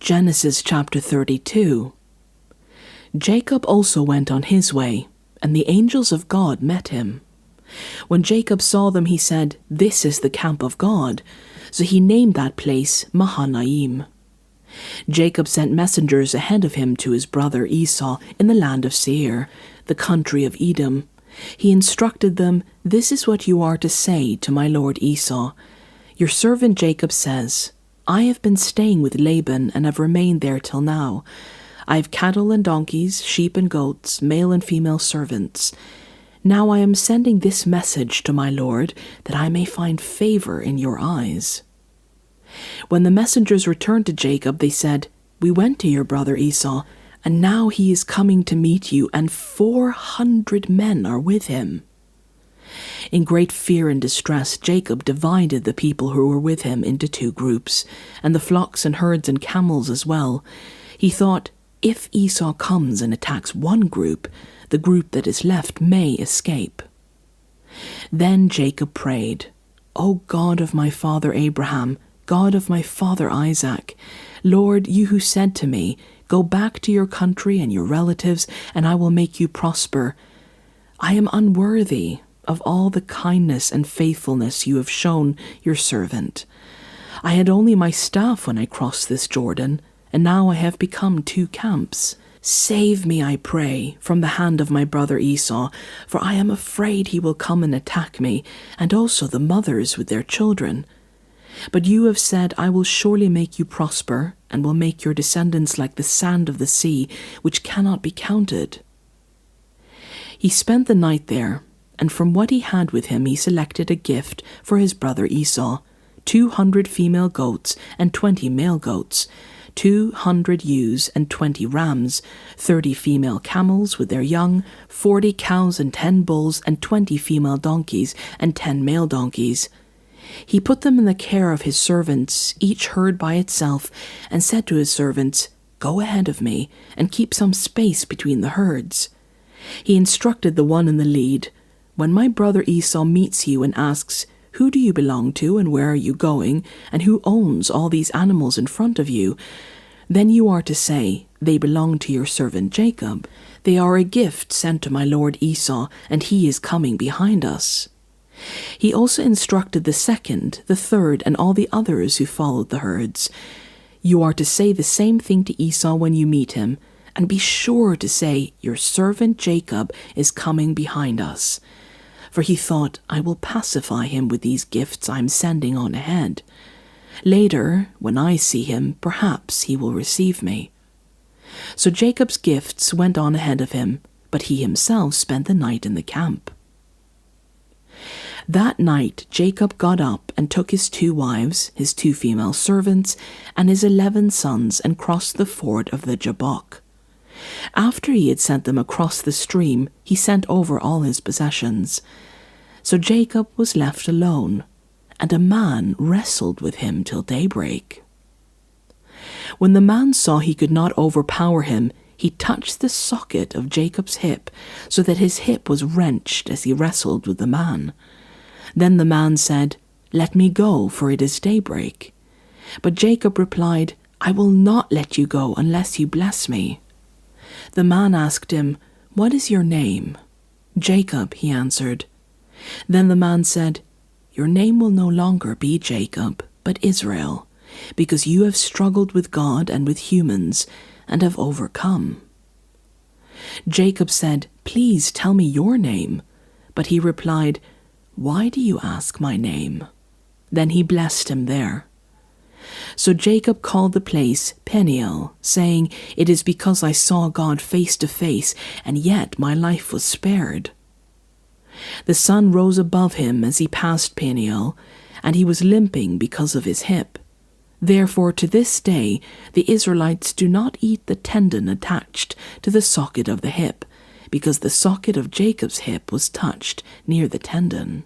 Genesis chapter 32. Jacob also went on his way, and the angels of God met him. When Jacob saw them, he said, "This is the camp of God." So he named that place Mahanaim. Jacob sent messengers ahead of him to his brother Esau in the land of Seir, the country of Edom. He instructed them, "This is what you are to say to my lord Esau. Your servant Jacob says, I have been staying with Laban and have remained there till now. I have cattle and donkeys, sheep and goats, male and female servants. Now I am sending this message to my lord, that I may find favor in your eyes." When the messengers returned to Jacob, they said, "We went to your brother Esau, and now he is coming to meet you, and 400 men are with him." In great fear and distress, Jacob divided the people who were with him into 2 groups, and the flocks and herds and camels as well. He thought, if Esau comes and attacks one group, the group that is left may escape. Then Jacob prayed, "O God of my father Abraham, God of my father Isaac, Lord, you who said to me, 'Go back to your country and your relatives, and I will make you prosper,' I am unworthy of all the kindness and faithfulness you have shown your servant. I had only my staff when I crossed this Jordan, and now I have become 2 camps. Save me, I pray, from the hand of my brother Esau, for I am afraid he will come and attack me, and also the mothers with their children. But you have said, I will surely make you prosper, and will make your descendants like the sand of the sea, which cannot be counted." He spent the night there, and from what he had with him he selected a gift for his brother Esau, 200 female goats and 20 male goats, 200 ewes and 20 rams, 30 female camels with their young, 40 cows and 10 bulls, and 20 female donkeys and 10 male donkeys. He put them in the care of his servants, each herd by itself, and said to his servants, "Go ahead of me, and keep some space between the herds." He instructed the one in the lead, "When my brother Esau meets you and asks, 'Who do you belong to, and where are you going, and who owns all these animals in front of you?' then you are to say, 'They belong to your servant Jacob. They are a gift sent to my lord Esau, and he is coming behind us.'" He also instructed the second, the third, and all the others who followed the herds, "You are to say the same thing to Esau when you meet him, and be sure to say, 'Your servant Jacob is coming behind us.' For he thought, I will pacify him with these gifts I am sending on ahead. Later, when I see him, perhaps he will receive me." So Jacob's gifts went on ahead of him, but he himself spent the night in the camp. That night Jacob got up and took his 2 wives, his 2 female servants, and his 11 sons, and crossed the ford of the Jabbok. After he had sent them across the stream, he sent over all his possessions. So Jacob was left alone, and a man wrestled with him till daybreak. When the man saw he could not overpower him, he touched the socket of Jacob's hip, so that his hip was wrenched as he wrestled with the man. Then the man said, "Let me go, for it is daybreak." But Jacob replied, "I will not let you go unless you bless me." The man asked him, "What is your name?" "Jacob," he answered. Then the man said, "Your name will no longer be Jacob, but Israel, because you have struggled with God and with humans, and have overcome." Jacob said, "Please tell me your name." But he replied, "Why do you ask my name?" Then he blessed him there. So Jacob called the place Peniel, saying, "It is because I saw God face to face, and yet my life was spared." The sun rose above him as he passed Peniel, and he was limping because of his hip. Therefore to this day the Israelites do not eat the tendon attached to the socket of the hip, because the socket of Jacob's hip was touched near the tendon.